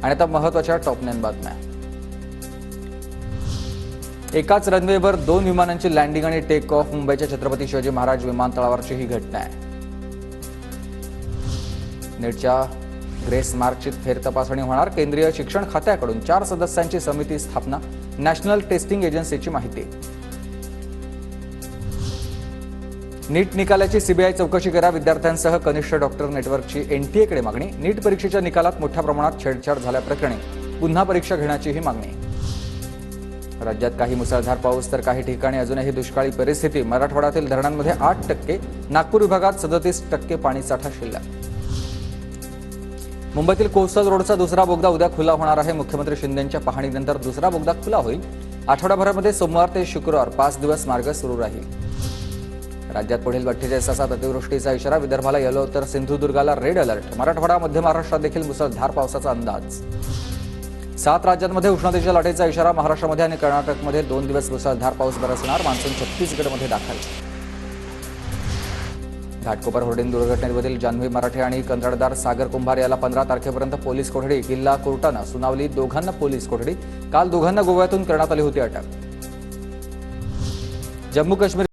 आणि आता महत्त्वाच्या टॉप 9 बातम्या। एकाच रनवेवर 2 विमानांची लँडिंग आणि टेक ऑफ। मुंबईच्या छत्रपती शिवाजी महाराज विमानतळावरची ही घटना आहे। नेटच्या ग्रेस मार्कची फेरतपासणी होणार। केंद्रीय शिक्षण खात्याकडून 4 सदस्यांची समिती स्थापना। नॅशनल टेस्टिंग एजन्सीची माहिती। नीट निकालाची सीबीआय चौकशी करा। विद्यार्थ्यांसह कनिष्ठ डॉक्टर नेटवर्कची एनटीएकडे मागणी। नीट परीक्षेच्या निकालात मोठ्या प्रमाणात छेडछाड झाल्याप्रकरणी पुन्हा परीक्षा घेण्याचीही मागणी। राज्यात काही मुसळधार पाऊस तर काही ठिकाणी अजूनही दुष्काळी परिस्थिती। मराठवाड्यातील धरणांमध्ये 8%, नागपूर विभागात 37% पाणीसाठा शिल्लक। मुंबईतील कोस्टल रोडचा दुसरा बोगदा उद्या खुला होणार आहे। मुख्यमंत्री शिंदेंच्या पाहणीनंतर दुसरा बोगदा खुला होईल। आठवडाभरामध्ये सोमवार ते शुक्रवार 5 दिवस मार्ग सुरू राहील। राज्यात पुढील 48 तासात अतिवृष्टीचा इशारा। विदर्भाला येलो तर सिंधुदुर्गाला रेड अलर्ट। मराठवाडा मध्य महाराष्ट्रात देखील मुसळधार पावसाचा अंदाज। 7 राज्यांमध्ये उष्णतेच्या लाटेचा इशारा। महाराष्ट्रामध्ये आणि कर्नाटकमध्ये 2 दिवस मुसळधार पाऊस बरसणार। मान्सून छत्तीसगडमध्ये दाखल। घाटकोपर होर्डिंग दुर्घटनेमधील जान्हवी मराठे आणि कंत्राटदार सागर कुंभार याला 15 तारखेपर्यंत पोलीस कोठडी। किल्ला कोर्टानं सुनावली। दोघांना पोलीस कोठडी। काल दोघांना गोव्यातून करण्यात आली होती अटक। जम्मू काश्मीर